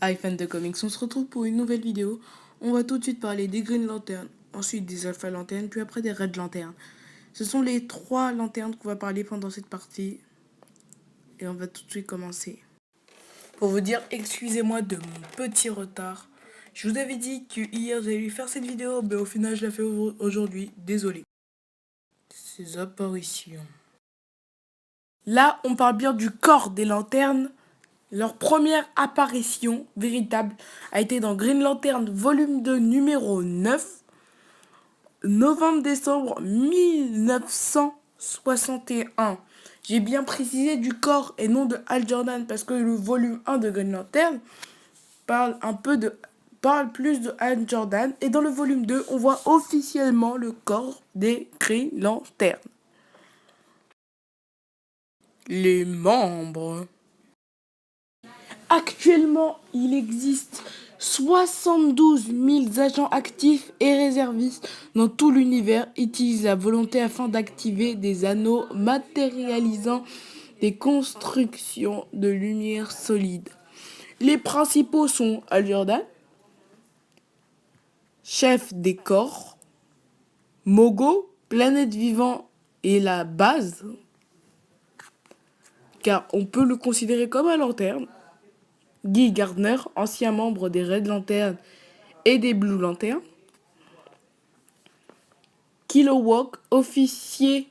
Hi fans de comics, on se retrouve pour une nouvelle vidéo. On va tout de suite parler des Green Lanterns, ensuite des Alpha Lanterns, puis après des Red Lanterns. Ce sont les trois lanternes qu'on va parler pendant cette partie. Et on va tout de suite commencer. Pour vous dire, excusez-moi de mon petit retard. Je vous avais dit que hier j'allais faire cette vidéo, mais au final je la fais aujourd'hui. Désolé. Ces apparitions. Là, on parle bien du corps des lanternes. Leur première apparition véritable a été dans Green Lantern volume 2 numéro 9, novembre-décembre 1961. J'ai bien précisé du corps et non de Hal Jordan parce que le volume 1 de Green Lantern parle plus de Hal Jordan, et dans le volume 2, on voit officiellement le corps des Green Lantern. Les membres. Actuellement, il existe 72 000 agents actifs et réservistes dans tout l'univers utilisent la volonté afin d'activer des anneaux matérialisant des constructions de lumière solide. Les principaux sont Hal Jordan, chef des corps, Mogo, planète vivant et la base, car on peut le considérer comme un lanterne, Guy Gardner, ancien membre des Red Lanterns et des Blue Lanterns, Kilowog, officier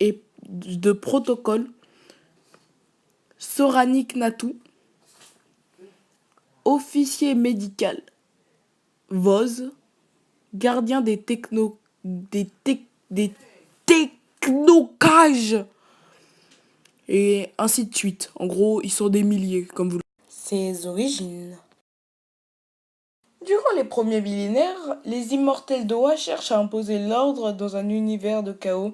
et de protocole, Soranik Natu, officier médical, Voz, gardien des technocages, et ainsi de suite. En gros, ils sont des milliers, comme vous le savez. Ses origines. Durant les premiers millénaires, les immortels d'Oa cherchent à imposer l'ordre dans un univers de chaos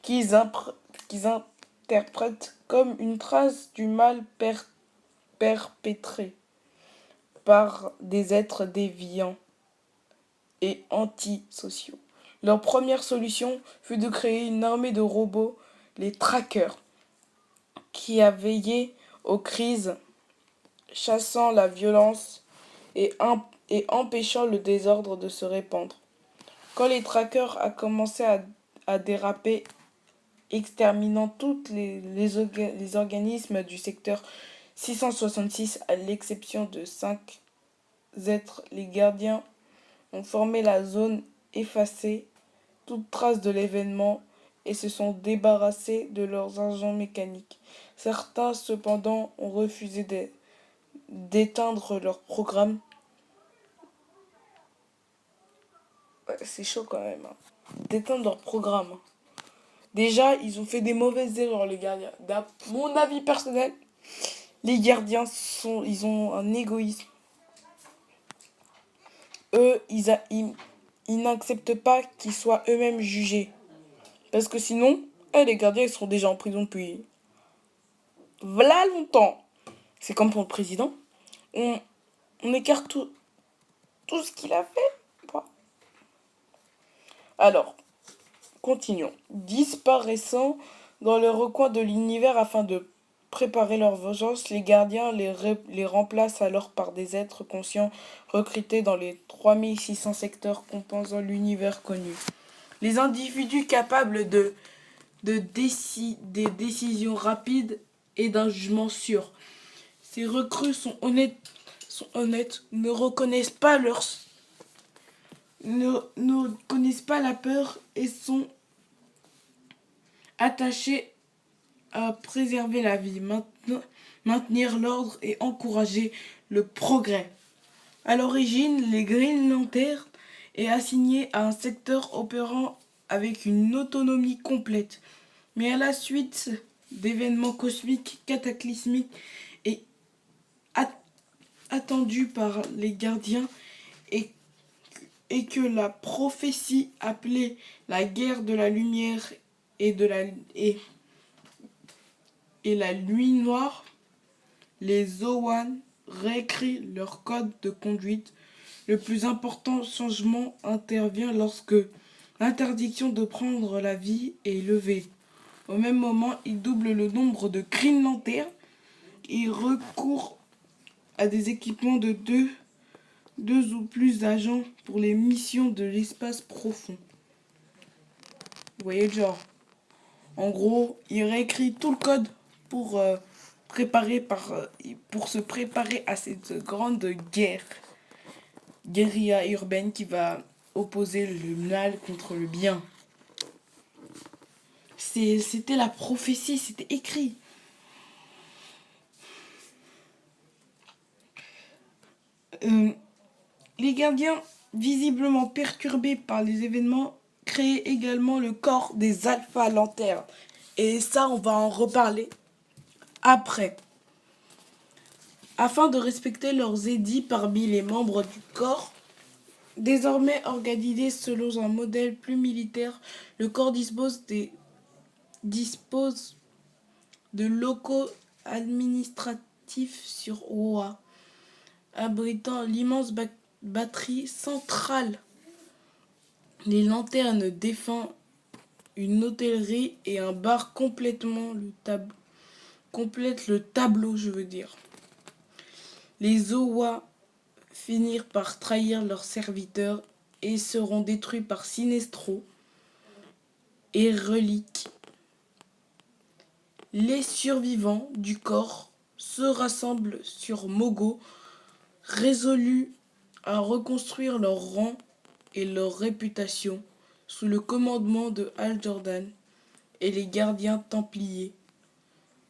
qu'ils interprètent comme une trace du mal perpétré par des êtres déviants et antisociaux. Leur première solution fut de créer une armée de robots, les Trackers, qui a veillé aux crises, chassant la violence et empêchant le désordre de se répandre. Quand les Trackers a commencé à déraper, exterminant tous les organismes du secteur 666 à l'exception de 5 êtres, les gardiens ont formé la zone effacée toute trace de l'événement et se sont débarrassés de leurs agents mécaniques. Certains cependant ont refusé d'éteindre leur programme. C'est chaud quand même, hein. D'éteindre leur programme. Déjà, ils ont fait des mauvaises erreurs, les gardiens. D'un mon avis personnel, les gardiens ils ont un égoïsme. Eux, ils n'acceptent pas qu'ils soient eux-mêmes jugés. Parce que sinon, les gardiens, ils seront déjà en prison depuis voilà longtemps. C'est comme pour le président. On écarte tout ce qu'il a fait. Alors, continuons. Disparaissant dans le recoin de l'univers afin de préparer leur vengeance, les gardiens les remplacent alors par des êtres conscients recrutés dans les 3600 secteurs composant l'univers connu. Les individus capables de des décisions rapides et d'un jugement sûr. Ces recrues sont honnêtes, ne reconnaissent pas ne connaissent pas la peur et sont attachés à préserver la vie, maintenir l'ordre et encourager le progrès. À l'origine, les Green Lanterns est assigné à un secteur opérant avec une autonomie complète. Mais à la suite d'événements cosmiques cataclysmiques et attendus par les gardiens et que la prophétie appelée la guerre de la lumière et la nuit noire, les Zoan réécrit leur code de conduite. Le plus important changement intervient lorsque l'interdiction de prendre la vie est levée. Au même moment, il double le nombre de Green Lanterns et recourt à des équipements de deux ou plus agents pour les missions de l'espace profond. Vous voyez le genre. En gros, il réécrit tout le code pour, pour se préparer à cette grande guérilla urbaine qui va opposer le mal contre le bien. C'était la prophétie, c'était écrit. Les gardiens, visiblement perturbés par les événements, créent également le corps des Alpha Lanternes. Et ça, on va en reparler après. Afin de respecter leurs édits parmi les membres du corps, désormais organisé selon un modèle plus militaire, le corps dispose de locaux administratifs sur Oa, abritant l'immense batterie centrale. Les lanternes défendent une hôtellerie et un bar complètent le tableau, je veux dire. Les Oa finirent par trahir leurs serviteurs et seront détruits par Sinestro et Relique. Les survivants du corps se rassemblent sur Mogo, résolus à reconstruire leur rang et leur réputation sous le commandement de Hal Jordan et les gardiens templiers,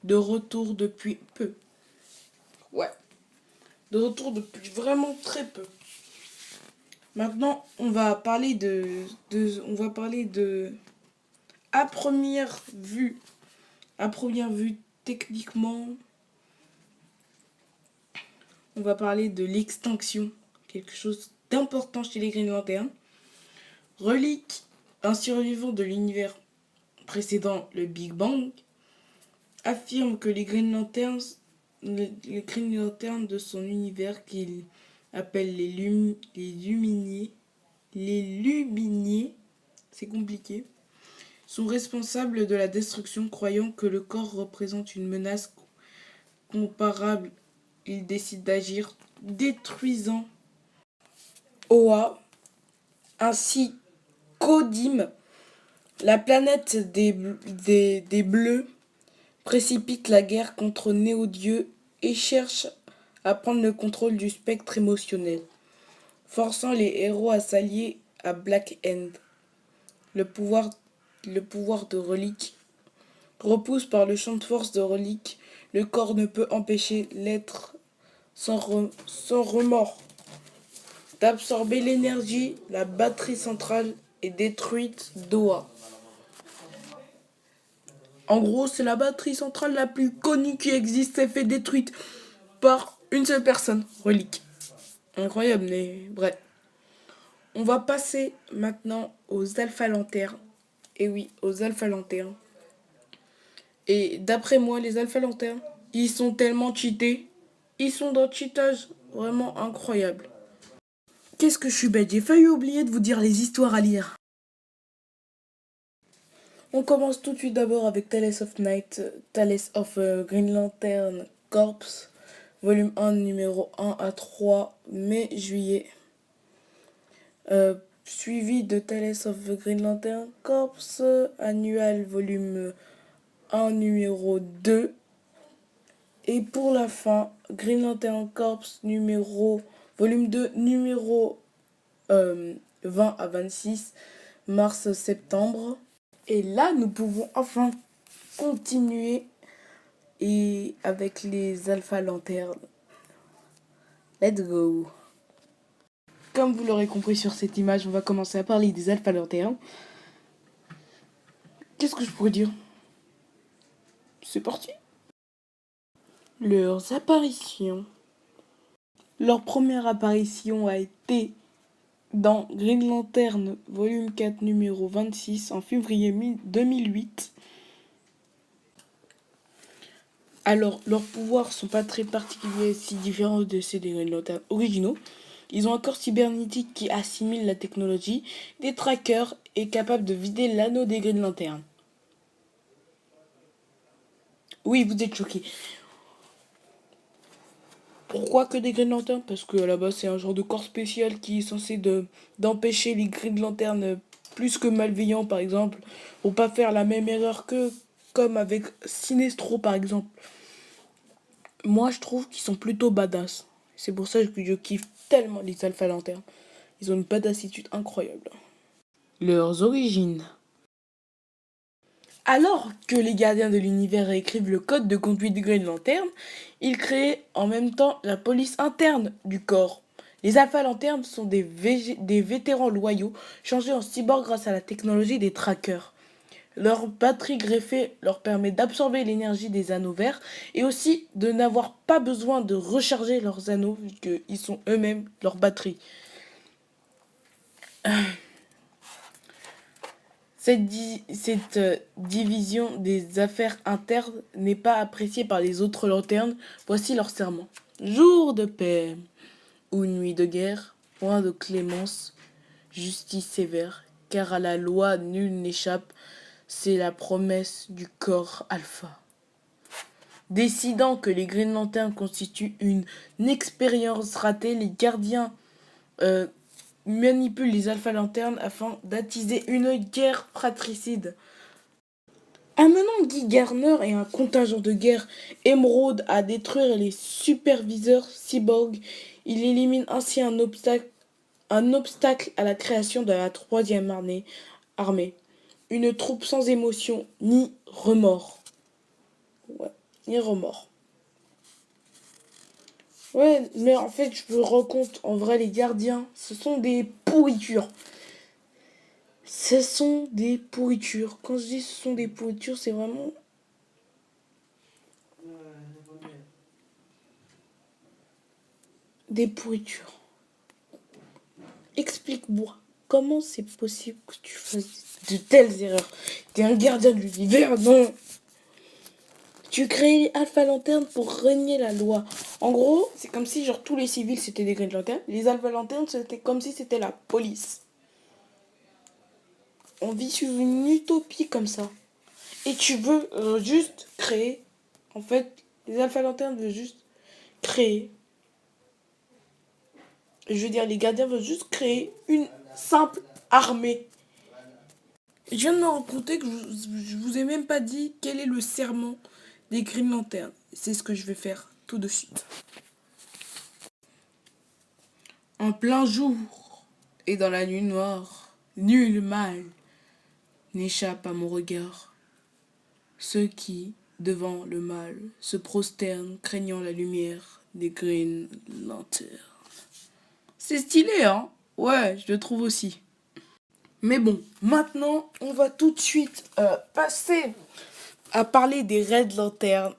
de retour depuis peu. Ouais, de retour depuis vraiment très peu. Maintenant, on va parler à première vue, techniquement, on va parler de l'extinction, quelque chose d'important chez les Green Lanterns. Relique, un survivant de l'univers précédent le Big Bang, affirme que les Green Lanterns de son univers, qu'il appelle les Luminiers, c'est compliqué, sont responsables de la destruction, croyant que le corps représente une menace comparable. Il décide d'agir, détruisant Oa ainsi qu'Odim. La planète des Bleus précipite la guerre contre Néo-Dieu et cherche à prendre le contrôle du spectre émotionnel, forçant les héros à s'allier à Black End. Le pouvoir de Relique repousse par le champ de force de Relique. Le corps ne peut empêcher l'être sans remords d'absorber l'énergie. La batterie centrale est détruite d'Oa. En gros, c'est la batterie centrale la plus connue qui existe, et fait détruite par une seule personne, Relique. Incroyable, mais bref. On va passer maintenant aux Alpha Lanternes. Et oui, aux Alpha Lanternes. Et d'après moi, les Alpha Lanternes, ils sont tellement cheatés. Ils sont d'un cheatage vraiment incroyable. Qu'est-ce que je suis bête, j'ai failli oublier de vous dire les histoires à lire. On commence tout de suite d'abord avec Tales of Green Lantern Corps, volume 1, numéro 1 à 3, mai-juillet. Suivi de Tales of Green Lantern Corps, annual, volume 1, numéro 2. Et pour la fin, Green Lantern Corps, volume 2, numéro 20 à 26, mars-septembre. Et là, nous pouvons enfin continuer avec les Alpha Lanternes. Let's go. Comme vous l'aurez compris sur cette image, on va commencer à parler des Alpha Lanternes. Qu'est-ce que je pourrais dire? C'est parti. Leurs apparitions. Leur première apparition a été dans Green Lantern, volume 4, numéro 26, en février 2008. Alors, leurs pouvoirs sont pas très particuliers, si différents de ceux des Green Lantern originaux. Ils ont un corps cybernétique qui assimile la technologie, des trackers et capable de vider l'anneau des Green Lantern. Oui, vous êtes choqués. Pourquoi que des Green Lanterns? Parce que à la base c'est un genre de corps spécial qui est censé d'empêcher les Green Lanterns plus que malveillants par exemple, pour pas faire la même erreur que comme avec Sinestro par exemple. Moi je trouve qu'ils sont plutôt badass. C'est pour ça que je kiffe tellement les Alpha Lanterns. Ils ont une badassitude incroyable. Leurs origines. Alors que les gardiens de l'univers écrivent le code de conduite de Green Lantern, ils créent en même temps la police interne du corps. Les Alpha Lanterns sont des vétérans loyaux, changés en cyborgs grâce à la technologie des trackers. Leur batterie greffée leur permet d'absorber l'énergie des anneaux verts et aussi de n'avoir pas besoin de recharger leurs anneaux vu qu'ils sont eux-mêmes leur batterie. Cette division des affaires internes n'est pas appréciée par les autres lanternes. Voici leur serment. Jour de paix ou nuit de guerre, point de clémence, justice sévère, car à la loi nul n'échappe, c'est la promesse du corps alpha. Décidant que les Green Lanterns constituent une expérience ratée, les gardiens euh, manipulent les Alpha Lanterns afin d'attiser une guerre fratricide. Amenant Guy Garner et un contingent de guerre émeraude à détruire les superviseurs cyborgs, il élimine ainsi un obstacle à la création de la troisième armée. Une troupe sans émotion ni remords. Ouais, ni remords. Ouais, mais en fait, je me rends compte, en vrai, les gardiens, ce sont des pourritures. Ce sont des pourritures. Quand je dis ce sont des pourritures, c'est vraiment des pourritures. Explique-moi, comment c'est possible que tu fasses de telles erreurs? T'es un gardien de l'univers, non? Tu crées Alpha Lantern pour régner la loi. En gros, c'est comme si genre tous les civils c'était des Green Lanterns. Les Alpha Lanterns c'était comme si c'était la police. On vit sur une utopie comme ça. Et tu veux juste créer. En fait, les Alpha Lanterns veulent juste créer. Je veux dire, les gardiens veulent juste créer une simple armée. Je viens de me rendre compte que je vous ai même pas dit quel est le serment des Green Lanterns. C'est ce que je vais faire tout de suite. En plein jour et dans la nuit noire, nul mal n'échappe à mon regard. Ceux qui, devant le mal, se prosternent craignant la lumière des Green Lanterns. C'est stylé, hein? Ouais, je le trouve aussi. Mais bon, maintenant, on va tout de suite passer à parler des Red Lanterns.